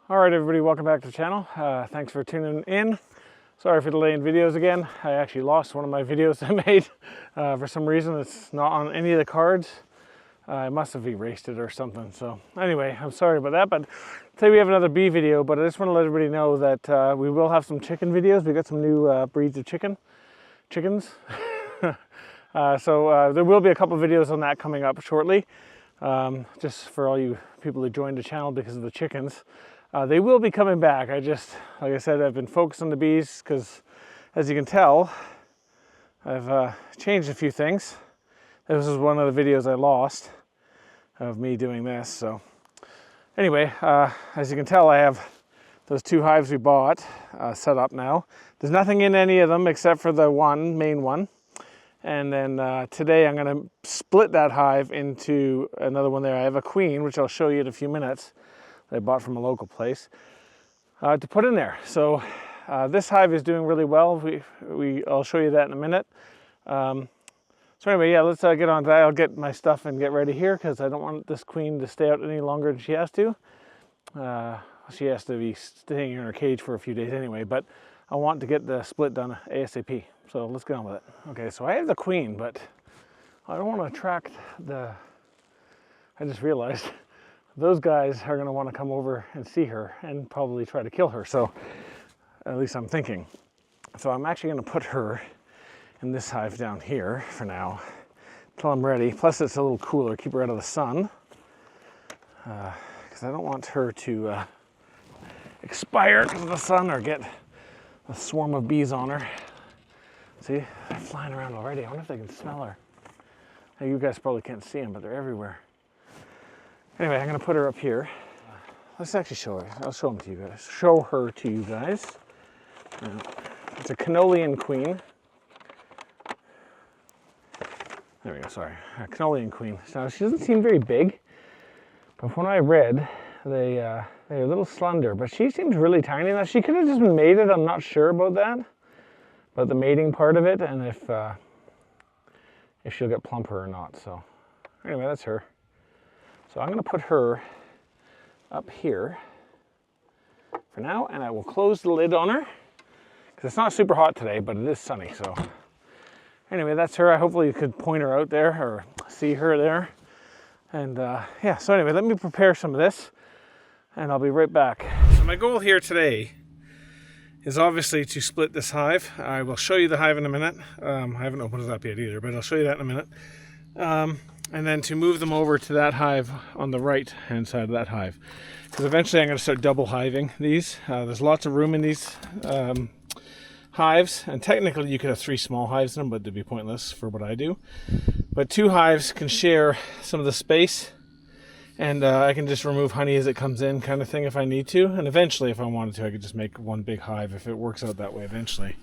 Alright everybody, welcome back to the channel. Thanks for tuning in. Sorry for delaying videos again. I actually lost one of my videos I made. For some reason it's not on any of the cards. I must have erased it or something. So anyway, I'm sorry about that. But today we have another bee video, but I just want to let everybody know that we will have some chicken videos. We got some new breeds of chickens. So there will be a couple of videos on that coming up shortly. Just for all you people who joined the channel because of the chickens. They will be coming back. Like I said, I've been focused on the bees because, as you can tell, I've changed a few things. This is one of the videos I lost of me doing this. So anyway, as you can tell, I have those two hives we bought set up now. There's nothing in any of them except for the main one. And then today I'm going to split that hive into another one there. I have a queen, which I'll show you in a few minutes, that I bought from a local place, to put in there. So this hive is doing really well. I'll show you that in a minute. So anyway, yeah, let's get on to that. I'll get my stuff and get ready here because I don't want this queen to stay out any longer than she has to. She has to be staying in her cage for a few days anyway, but I want to get the split done ASAP. So let's get on with it. Okay, so I have the queen, but I don't want to attract I just realized those guys are going to want to come over and see her and probably try to kill her. So at least I'm thinking. So I'm actually going to put her in this hive down here for now until I'm ready. Plus it's a little cooler, keep her out of the sun. Because I don't want her to expire because of the sun or get a swarm of bees on her. See, they're flying around already. I wonder if they can smell her. Now, you guys probably can't see them, but they're everywhere. Anyway, I'm going to put her up here. Let's actually show her. I'll show them to you guys. Show her to you guys. It's a Canolian queen. There we go, sorry. A Canolian queen. Now, she doesn't seem very big, but from what I read, they're a little slender, but she seems really tiny. Now, she could have just been mated. I'm not sure about that. But the mating part of it, and if she'll get plumper or not. So anyway, that's her. So I'm going to put her up here for now, and I will close the lid on her because it's not super hot today, but it is sunny. So anyway, that's her. Hopefully you could point her out there or see her there. And yeah, so anyway, let me prepare some of this and I'll be right back. So my goal here today is obviously to split this hive. I will show you the hive in a minute. I haven't opened it up yet either, but I'll show you that in a minute. And then to move them over to that hive on the right hand side of that hive. Because eventually I'm going to start double hiving these. There's lots of room in these hives, and technically you could have 3 small hives in them, but they'd be pointless for what I do. But 2 hives can share some of the space, and I can just remove honey as it comes in kind of thing if I need to. And eventually, if I wanted to, I could just make one big hive if it works out that way eventually.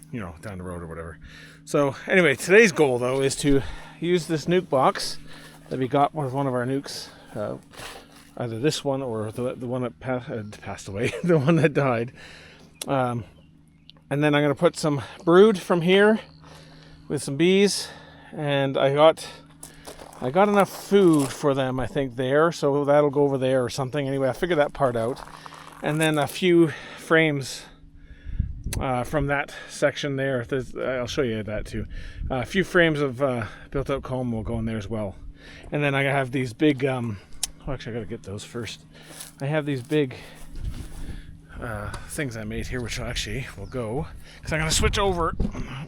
You know, down the road or whatever. So anyway, today's goal though is to use this nuke box that we got with one of our nukes. Either this one or the one that passed away, the one that died. And then I'm going to put some brood from here with some bees, and I got enough food for them, I think, there, so that'll go over there or something. Anyway, I figured that part out. And then a few frames from that section there. I'll show you that too. A few frames of built-out comb will go in there as well. And then I have these big, actually I gotta get those first. I have these big things I made here, which actually will go, because I'm gonna switch over. I'm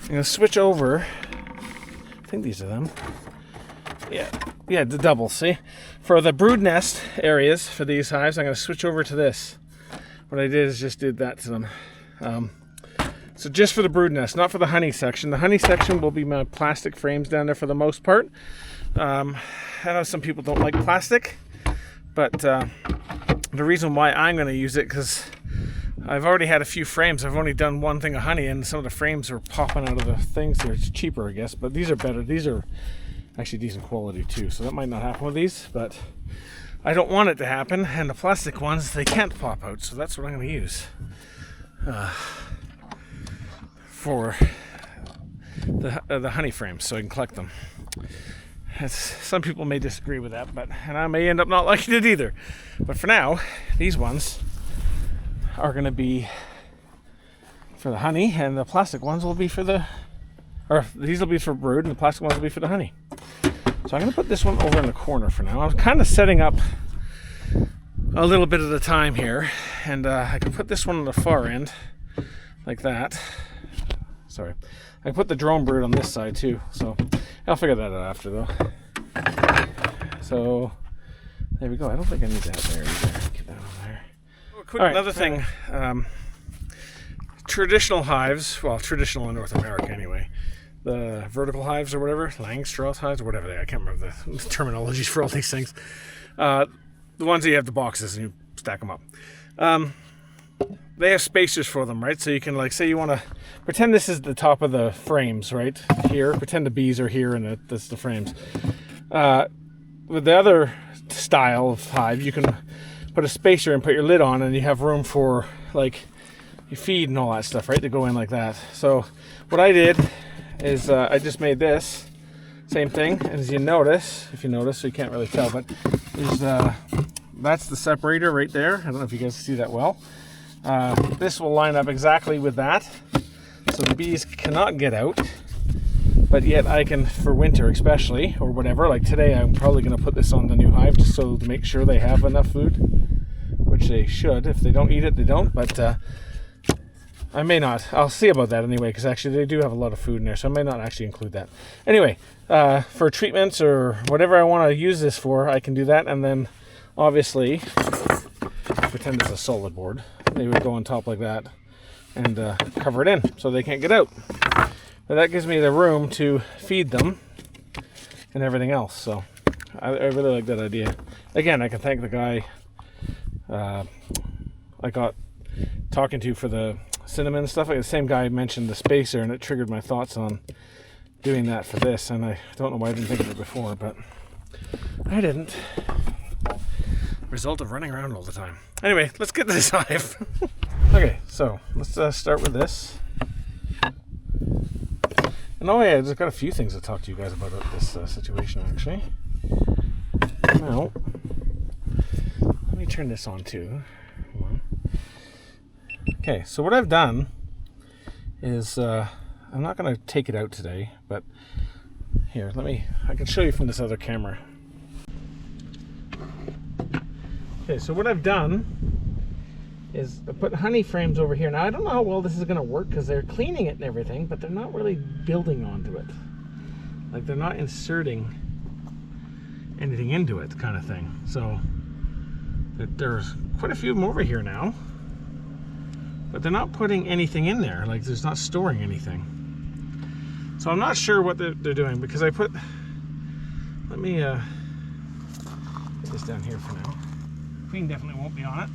gonna switch over. I think these are them. Yeah, the doubles, see? For the brood nest areas for these hives, I'm going to switch over to this. What I did is just did that to them. So just for the brood nest, not for the honey section. The honey section will be my plastic frames down there for the most part. I know some people don't like plastic, but the reason why I'm going to use it, because I've already had a few frames. I've only done one thing of honey, and some of the frames are popping out of the things. They're cheaper, I guess, but these are better. These are actually decent quality too, so that might not happen with these, but I don't want it to happen. And the plastic ones, they can't pop out, so that's what I'm going to use for the honey frames, so I can collect them. Some people may disagree with that, and I may end up not liking it either. But for now, these ones are going to be for the honey, and the plastic ones will be for these will be for brood, and the plastic ones will be for the honey. So I'm going to put this one over in the corner for now. I'm kind of setting up a little bit at a time here, and I can put this one on the far end like that. Sorry, I can put the drone brood on this side too, so I'll figure that out after though. So there we go. I don't think I need that there either. Keep that on there. Quick, right. Another thing, traditional hives, well, traditional in North America anyway, the vertical hives or whatever, Langstroth hives or whatever they are, I can't remember the terminologies for all these things. The ones that you have the boxes and you stack them up. They have spacers for them, right? So you can, like, say you want to pretend this is the top of the frames, right? Here, pretend the bees are here and that's the frames. With the other style of hive, you can put a spacer and put your lid on, and you have room for, like, your feed and all that stuff, right? To go in like that. So what I did is I just made this same thing. As you notice, if you notice, so you can't really tell, but that's the separator right there. I don't know if you guys see that well. This will line up exactly with that, so the bees cannot get out, but yet I can, for winter especially, or whatever, like today I'm probably going to put this on the new hive just so to make sure they have enough food, which they should. If they don't eat it, they don't, but I may not. I'll see about that anyway, because actually they do have a lot of food in there, so I may not actually include that. Anyway, for treatments or whatever I want to use this for, I can do that, and then obviously pretend it's a solid board. They would go on top like that and cover it in so they can't get out. But that gives me the room to feed them and everything else. So I really like that idea. Again, I can thank the guy I got talking to for the cinnamon stuff. Like the same guy mentioned the spacer, and it triggered my thoughts on doing that for this. And I don't know why I didn't think of it before, but I didn't. Result of running around all the time. Anyway, let's get to this hive. Okay, so let's start with this. And oh yeah, I've got a few things to talk to you guys about this situation actually. Now, let me turn this on too. Hold on. Okay, so what I've done is I'm not going to take it out today, but here, I can show you from this other camera. Okay, so what I've done is I put honey frames over here. Now, I don't know how well this is going to work because they're cleaning it and everything, but they're not really building onto it. Like, they're not inserting anything into it kind of thing. So there's quite a few of them over here now, but they're not putting anything in there. Like, there's not storing anything. So I'm not sure what they're doing, because I put, let me put this down here for now. Queen definitely won't be on it.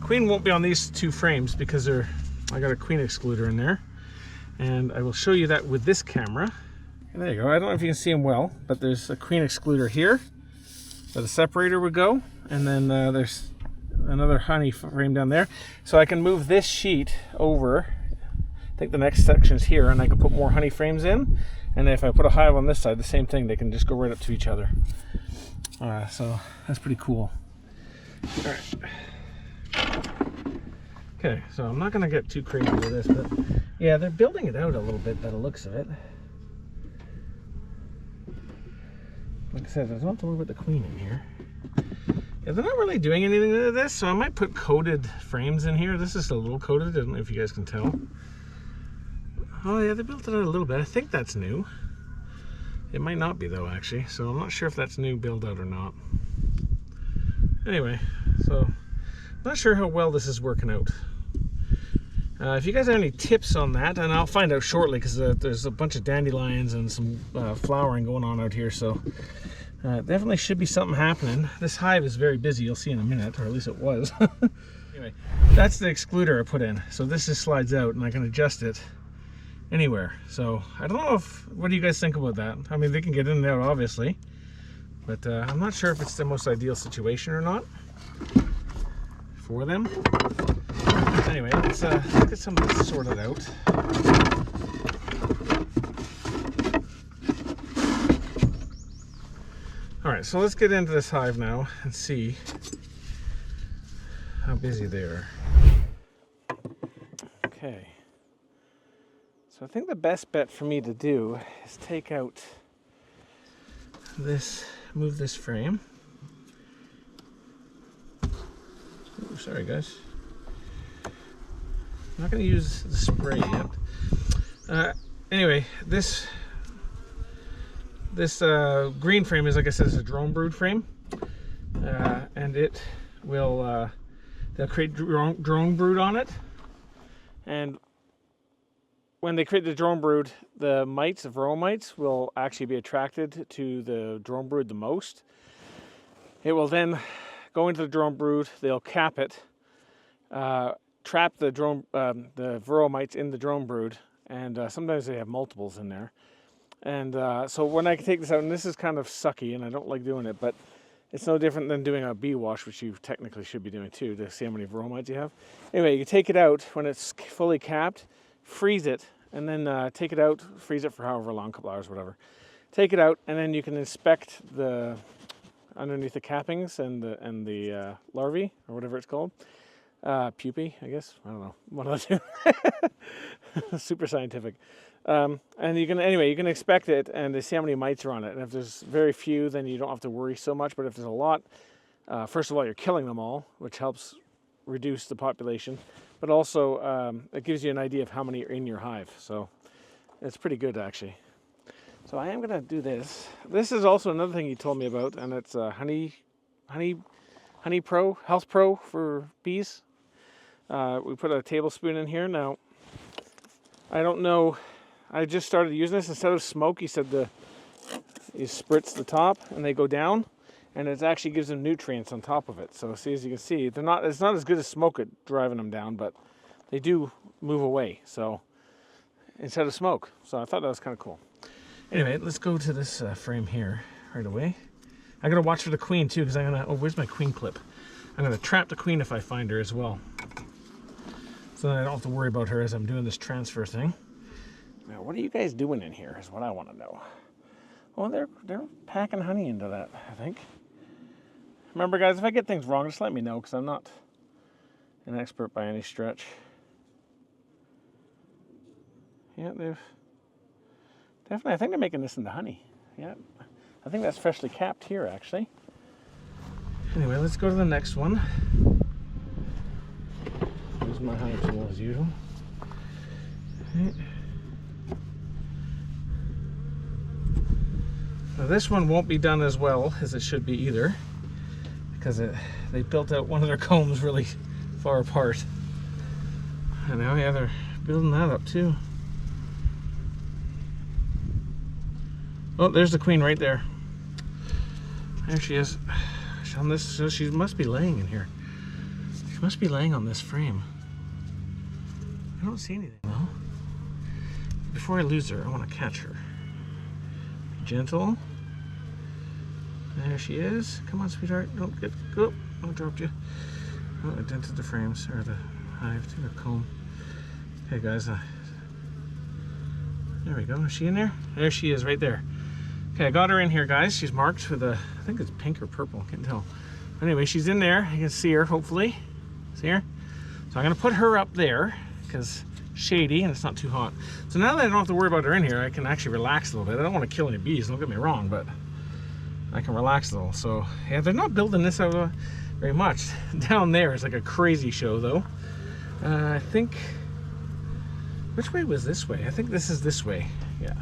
Queen won't be on these two frames because I got a queen excluder in there, and I will show you that with this camera. And there you go. I don't know if you can see them well, but there's a queen excluder here where the separator would go, and then there's another honey frame down there. So I can move this sheet over. I think the next section is here, and I can put more honey frames in. And if I put a hive on this side, the same thing. They can just go right up to each other. So that's pretty cool. All right. Okay, so I'm not going to get too crazy with this, but yeah, they're building it out a little bit by the looks of it. Like I said, there's not to worry about the queen in here. Yeah, they're not really doing anything to this, so I might put coated frames in here. This is a little coated. I don't know if you guys can tell. Oh yeah, they built it out a little bit. I think that's new. It might not be though, actually, so I'm not sure if that's new build out or not. Anyway, so I'm not sure how well this is working out. If you guys have any tips on that, and I'll find out shortly, because there's a bunch of dandelions and some flowering going on out here, so definitely should be something happening. This hive is very busy, you'll see in a minute, or at least it was. Anyway, that's the excluder I put in. So this just slides out, and I can adjust it anywhere. So I don't know what do you guys think about that? I mean, they can get in and out obviously, but I'm not sure if it's the most ideal situation or not for them. Anyway, let's get some of this sorted out. right, so let's get into this hive now and see how busy they are. Okay. So I think the best bet for me to do is take out this, move this frame. Ooh, sorry guys. I'm not going to use the spray yet. Anyway, this green frame is, like I said, is a drone brood frame, and it will they'll create drone brood on it, and when they create the drone brood, the mites, the varroa mites, will actually be attracted to the drone brood the most. It will then go into the drone brood. They'll cap it, trap the varroa mites in the drone brood, and sometimes they have multiples in there. And so when I can take this out, and this is kind of sucky, and I don't like doing it, but it's no different than doing a bee wash, which you technically should be doing too, to see how many varroa mites you have. Anyway, you take it out when it's fully capped, freeze it, and then take it out, freeze it for however long, a couple hours, whatever. Take it out, and then you can inspect the underneath the cappings and the larvae, or whatever it's called. Pupae, I guess. I don't know. One of the two. Super scientific. And you can inspect it and see how many mites are on it. And if there's very few, then you don't have to worry so much. But if there's a lot, first of all, you're killing them all, which helps reduce the population. But also, it gives you an idea of how many are in your hive. So it's pretty good, actually. So I am going to do this. This is also another thing he told me about, and it's Honey Pro, Health Pro for bees. We put a tablespoon in here. Now, I don't know. I just started using this. Instead of smoke, he said you spritz the top and they go down, and it actually gives them nutrients on top of it. So see, as you can see, it's not as good as smoke at driving them down, but they do move away. So instead of smoke. So I thought that was kind of cool. Anyway, let's go to this frame here right away. I gotta watch for the queen too, because oh, where's my queen clip? I'm gonna trap the queen if I find her as well. So then I don't have to worry about her as I'm doing this transfer thing. Now, what are you guys doing in here is what I want to know. Well, they're packing honey into that, I think. Remember, guys, if I get things wrong, just let me know, because I'm not an expert by any stretch. Yeah, they've definitely, I think they're making this into honey. Yeah, I think that's freshly capped here, actually. Anyway, let's go to the next one. There's my hive tool as usual. Okay. Now this one won't be done as well as it should be either, because they built out one of their combs really far apart. And now, yeah, they're building that up too. Oh, there's the queen right there. There she is. On this, so she must be laying in here. She must be laying on this frame. I don't see anything though. Before I lose her, I want to catch her. Be gentle. There she is. Come on, sweetheart. Don't get go. I dropped you. Oh, I dented the frames or the hive to the comb. Okay, guys. There we go. Is she in there? There she is, right there. Okay, I got her in here, guys. She's marked with I think it's pink or purple. I can't tell. Anyway, she's in there. You can see her, hopefully. See her? So I'm gonna put her up there because shady and it's not too hot. So now that I don't have to worry about her in here, I can actually relax a little bit. I don't want to kill any bees, don't get me wrong, but I can relax a little. So yeah, they're not building this out very much. Down there is like a crazy show though. I think, which way was this way? I think this is this way, yeah.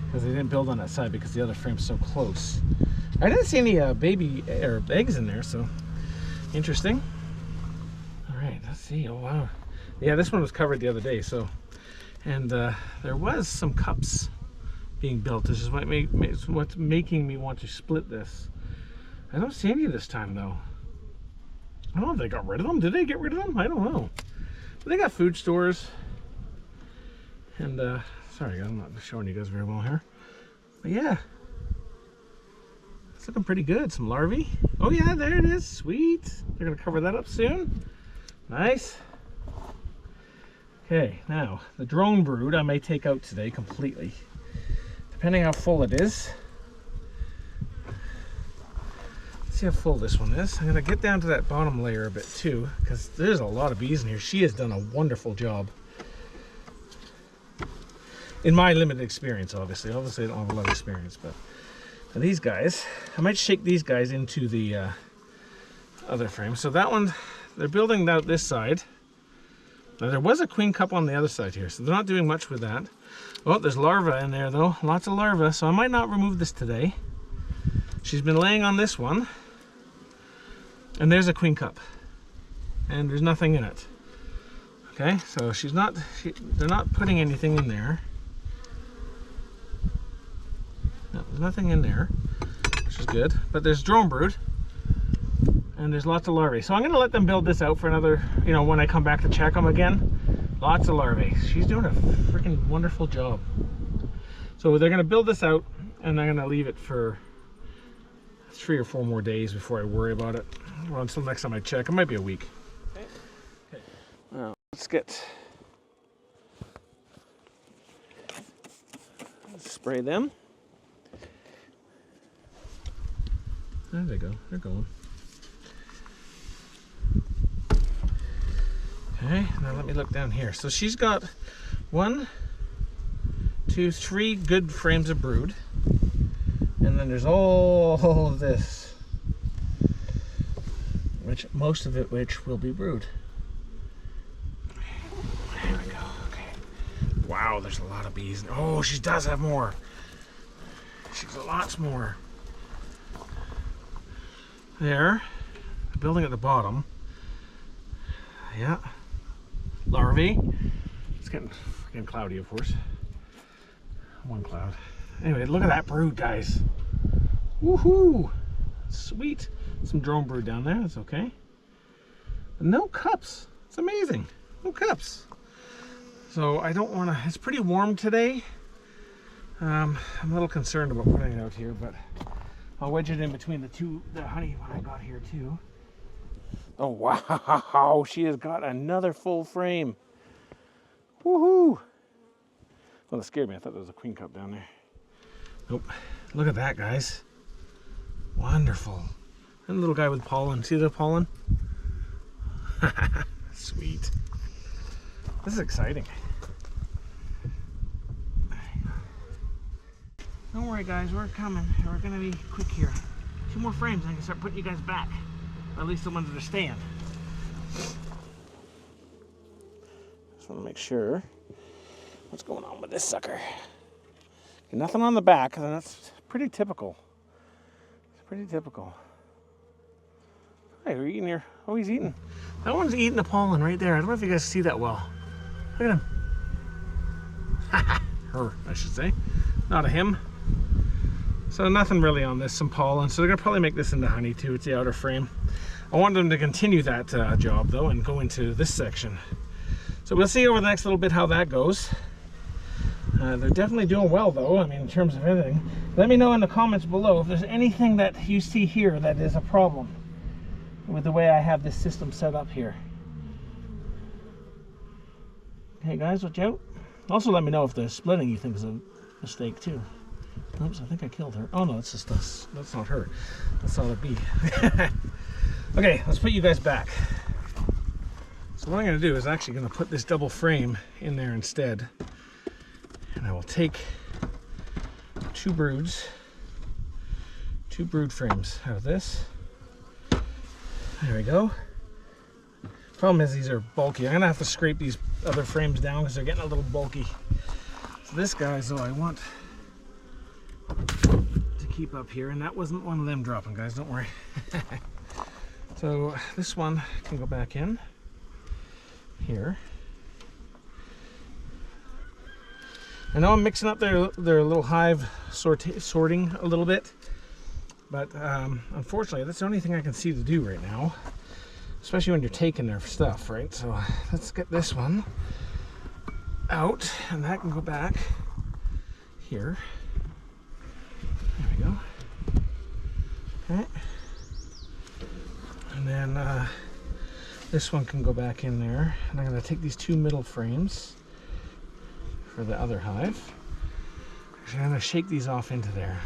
Because they didn't build on that side because the other frame's so close. I didn't see any baby or eggs in there, so interesting. All right, let's see. Oh wow, yeah, this one was covered the other day. So, and there was some cups being built. This is what's making me want to split this. I don't see any this time though. I don't know if they got rid of them. Did they get rid of them? I don't know. But they got food stores. And sorry guys, I'm not showing you guys very well here. But yeah, it's looking pretty good. Some larvae. Oh yeah, there it is. Sweet. They're gonna cover that up soon. Nice. Okay, now the drone brood I may take out today completely, depending how full it is. see how full this one is. I'm gonna get down to that bottom layer a bit too, because there's a lot of bees in here. She has done a wonderful job. In my limited experience, obviously. Obviously I don't have a lot of experience, but these guys, I might shake these guys into the other frame. So that one, they're building out this side. Now there was a queen cup on the other side here, so they're not doing much with that. Oh, there's larvae in there though, lots of larvae, so I might not remove this today. She's been laying on this one, and there's a queen cup, and there's nothing in it. Okay, so they're not putting anything in there. No, there's nothing in there, which is good, but there's drone brood, and there's lots of larvae. So I'm gonna let them build this out for another, you know, when I come back to check them again. Lots of larvae. She's doing a freaking wonderful job. So they're gonna build this out, and I'm gonna leave it for 3 or 4 more days before I worry about it. Well, until next time I check. It might be a week. Okay. Now let's spray them. There they go. They're going. Okay, now let me look down here. So she's got 1, 2, 3 good frames of brood. And then there's all of this, which most of it will be brood. There we go. Okay. Wow, there's a lot of bees. Oh, she does have more. She's lots more. There, building at the bottom. Yeah. Larvae. It's getting freaking cloudy, of course. One cloud. Anyway, look at that brood, guys. Woohoo! Sweet. Some drone brood down there. That's okay. But no cups. It's amazing. No cups. So I don't want to. It's pretty warm today. I'm a little concerned about putting it out here, but I'll wedge it in between the honey one I got here too. Oh wow! She has got another full frame. Woohoo! Well, that scared me. I thought there was a queen cup down there. Nope. Look at that, guys. Wonderful. And the little guy with pollen. See the pollen? Sweet. This is exciting. Don't worry, guys. We're coming. We're going to be quick here. 2 more frames and I can start putting you guys back. Or at least the ones that are staying. Just want to make sure what's going on with this sucker. Nothing on the back, and that's pretty typical. It's pretty typical. Hey, we're eating here. Oh, he's eating. That one's eating the pollen right there. I don't know if you guys see that well. Look at him. Her, I should say. Not a him. So nothing really on this, some pollen. So they're gonna probably make this into honey too. It's the outer frame. I want them to continue that job though and go into this section. So we'll see over the next little bit how that goes. They're definitely doing well though, I mean in terms of everything. Let me know in the comments below if there's anything that you see here that is a problem with the way I have this system set up here. Okay guys, watch out. Also let me know if the splitting you think is a mistake too. Oops, I think I killed her. Oh no, it's just us. That's not her. That's not a bee. Okay, let's put you guys back. So what I'm going to do is actually going to put this double frame in there instead. And I will take 2 brood frames out of this. There we go. Problem is these are bulky. I'm going to have to scrape these other frames down because they're getting a little bulky. So this guy, so I want to keep up here, and that wasn't one of them dropping, guys, don't worry. So this one can go back in here. I know I'm mixing up their little hive sorting a little bit, but unfortunately that's the only thing I can see to do right now, especially when you're taking their stuff, right? So let's get this one out, and that can go back here. There we go. Okay. And then this one can go back in there. And I'm going to take these 2 middle frames for the other hive. Actually, I'm going to shake these off into there.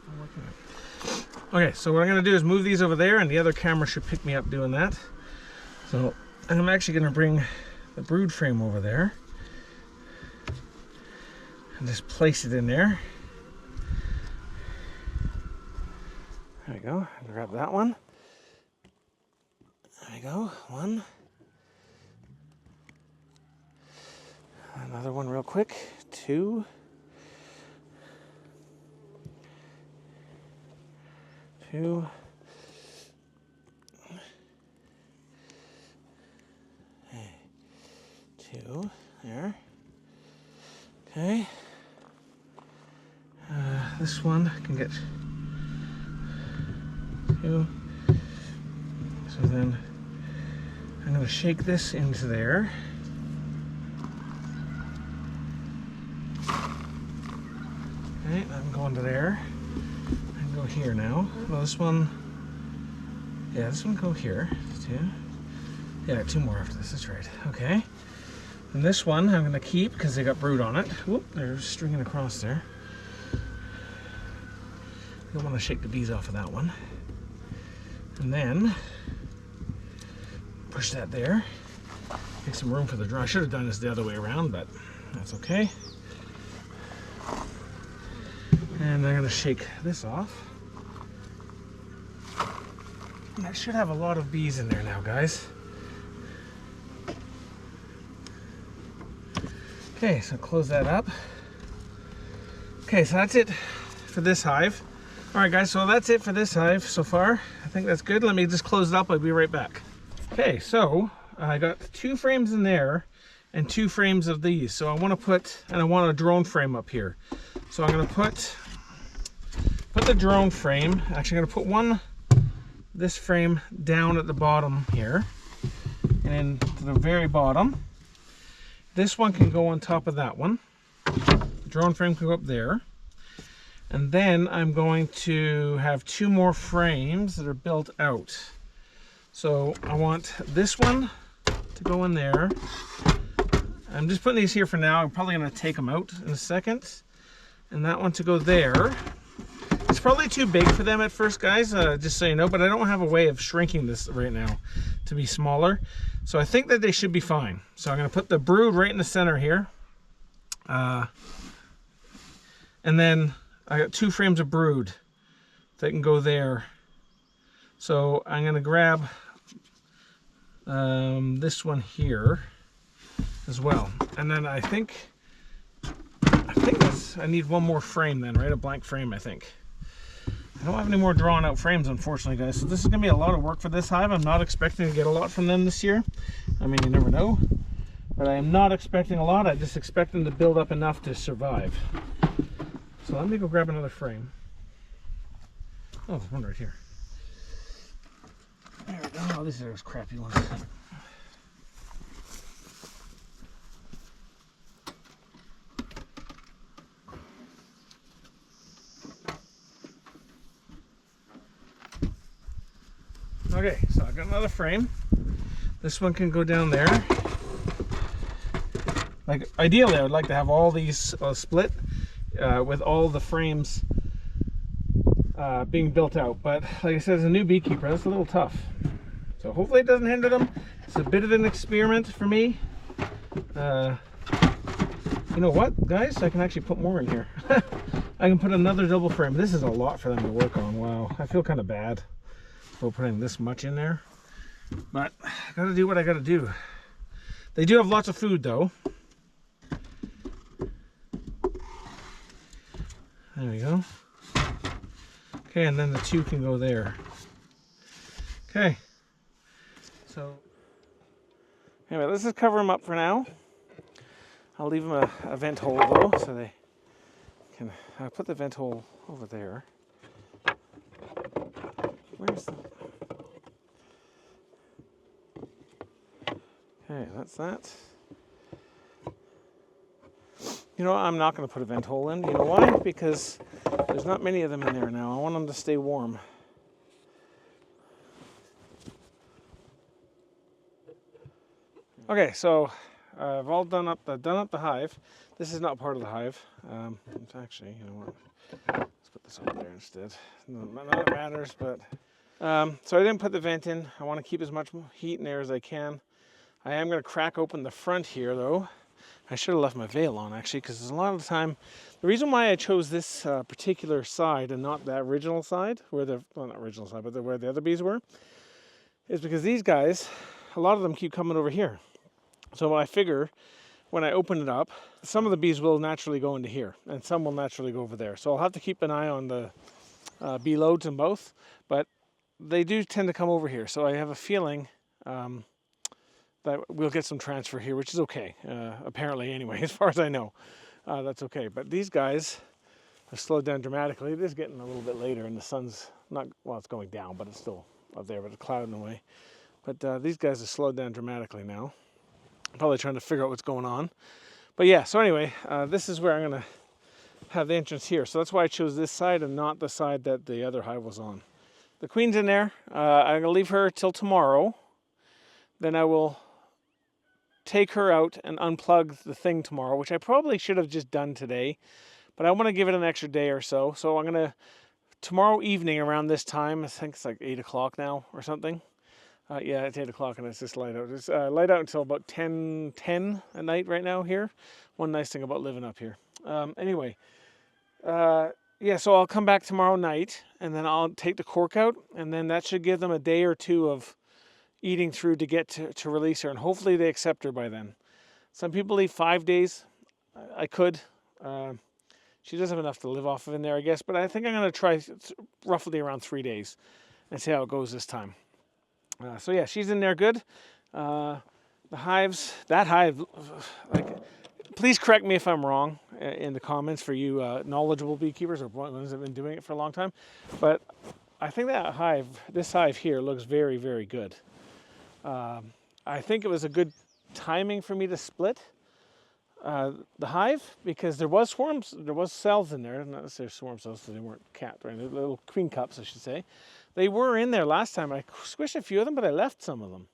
I'm working it. Okay, so what I'm going to do is move these over there, and the other camera should pick me up doing that. So I'm actually going to bring the brood frame over there and just place it in there. There we go. Grab that one. There we go. One. Another one real quick. Two. Two. Two. There. Okay. This one can get two. So then I'm going to shake this into there. Okay, I'm going to there. I can go here now. Well, this one, yeah, this one go here. Two. Yeah, two more after this. That's right. Okay. And this one I'm going to keep because they got brood on it. Whoop, they're stringing across there. Don't want to shake the bees off of that one. And then push that there. Make some room for the drone. I should have done this the other way around, but that's okay. And I'm going to shake this off. And I should have a lot of bees in there now, guys. Okay, so close that up. Okay, so that's it for this hive. All right, guys, so that's it for this hive so far. I think that's good. Let me just close it up. I'll be right back. Okay, so I got 2 frames in there and 2 frames of these. So I want to put, and I want a drone frame up here. So I'm going to put the drone frame. Actually, I'm going to put this frame down at the bottom here, and then to the very bottom. This one can go on top of that one. The drone frame can go up there. And then I'm going to have 2 more frames that are built out. So I want this one to go in there. I'm just putting these here for now. I'm probably going to take them out in a second. And that one to go there. It's probably too big for them at first, guys, just so you know, but I don't have a way of shrinking this right now to be smaller. So I think that they should be fine. So I'm going to put the brood right in the center here. And then I got 2 frames of brood that can go there. So I'm going to grab this one here as well. And then I think I need one more frame then, right? A blank frame, I think. I don't have any more drawn out frames, unfortunately, guys. So this is going to be a lot of work for this hive. I'm not expecting to get a lot from them this year. I mean, you never know. But I am not expecting a lot. I just expect them to build up enough to survive. So let me go grab another frame. Oh, there's one right here. There we go. Oh, these are those crappy ones. Okay, so I got another frame. This one can go down there. Like, ideally, I would like to have all these split with all the frames being built out. But like I said, as a new beekeeper, that's a little tough. So hopefully it doesn't hinder them. It's a bit of an experiment for me. You know what, guys? I can actually put more in here. I can put another double frame. This is a lot for them to work on. Wow, I feel kind of bad for putting this much in there. But I gotta do what I gotta do. They do have lots of food though. There we go. Okay, and then the 2 can go there. Okay. So, anyway, let's just cover them up for now. I'll leave them a vent hole though, so they can. I'll put the vent hole over there. Where's the? Okay, that's that. You know what, I'm not going to put a vent hole in. You know why? Because there's not many of them in there now. I want them to stay warm. Okay, so I've all done up the hive. This is not part of the hive. It's actually, you know what? Let's put this over there instead. None of it matters, but... so I didn't put the vent in. I want to keep as much heat and air as I can. I am going to crack open the front here, though. I should have left my veil on, actually, because a lot of the time... The reason why I chose this particular side and not that original side, where the... Well, not original side, but where the other bees were, is because these guys, a lot of them keep coming over here. So I figure when I open it up, some of the bees will naturally go into here, and some will naturally go over there. So I'll have to keep an eye on the bee loads in both, but they do tend to come over here. So I have a feeling that we'll get some transfer here, which is okay, apparently anyway, as far as I know. That's okay. But these guys have slowed down dramatically. It is getting a little bit later, and the sun's not, well, it's going down, but it's still up there, but it's clouding away. But these guys have slowed down dramatically now. Probably trying to figure out what's going on. But yeah, so anyway, this is where I'm going to have the entrance here. So that's why I chose this side and not the side that the other hive was on. The queen's in there. I'm going to leave her till tomorrow. Then I will take her out and unplug the thing tomorrow, which I probably should have just done today. But I want to give it an extra day or so. So I'm going to, tomorrow evening around this time, I think it's like 8 o'clock now or something. Yeah, it's 8 o'clock and it's just light out. It's light out until about 10 at night right now here. One nice thing about living up here. Anyway, yeah, so I'll come back tomorrow night and then I'll take the cork out, and then that should give them a day or two of eating through to get to release her, and hopefully they accept her by then. Some people leave 5 days. I could. She does have enough to live off of in there, I guess, but I think I'm going to try roughly around 3 days and see how it goes this time. So yeah, she's in there good. The hives, that hive, like, please correct me if I'm wrong in the comments for you knowledgeable beekeepers or ones that have been doing it for a long time. But I think that hive, this hive here, looks very, very good. I think it was a good timing for me to split the hive, because there was swarms, there was cells in there, not necessarily swarm cells, so they weren't capped, right? Little queen cups, I should say. They were in there last time. I squished a few of them, but I left some of them.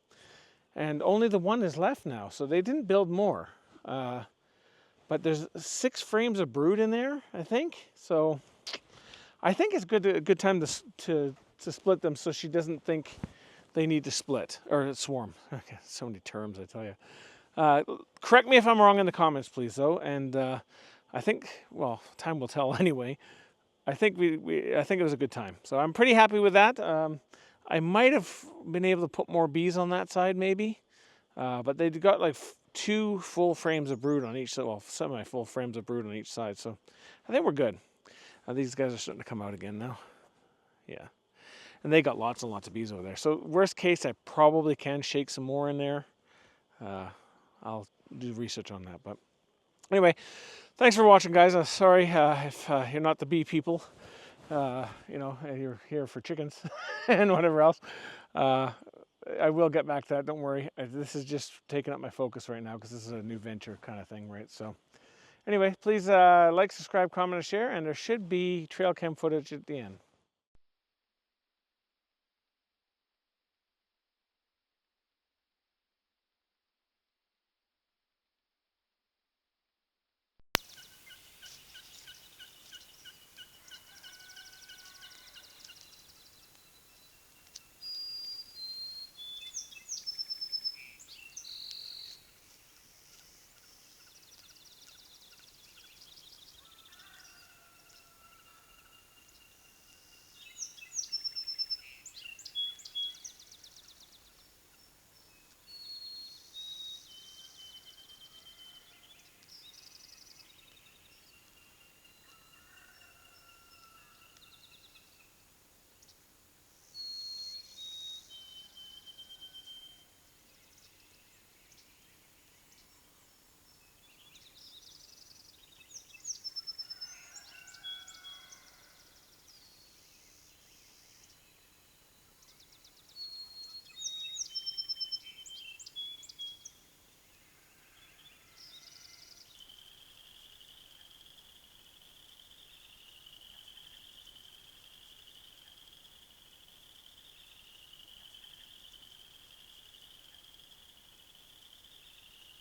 And only the one is left now, so they didn't build more. But there's 6 frames of brood in there, I think. So I think it's a good time to split them so she doesn't think they need to split, or swarm. Okay, so many terms, I tell you. Correct me if I'm wrong in the comments, please, though. And I think, well, time will tell anyway. I think I think it was a good time. So I'm pretty happy with that. I might have been able to put more bees on that side, maybe. But they got like 2 full frames of brood on each side. Well, semi-full frames of brood on each side. So I think we're good. These guys are starting to come out again now. Yeah. And they got lots and lots of bees over there. So worst case, I probably can shake some more in there. I'll do research on that. But anyway, thanks for watching, guys. Sorry if you're not the bee people. You know, you're here for chickens and whatever else. I will get back to that, don't worry. This is just taking up my focus right now because this is a new venture kind of thing, right? So anyway, please like, subscribe, comment, and share, and there should be trail cam footage at the end.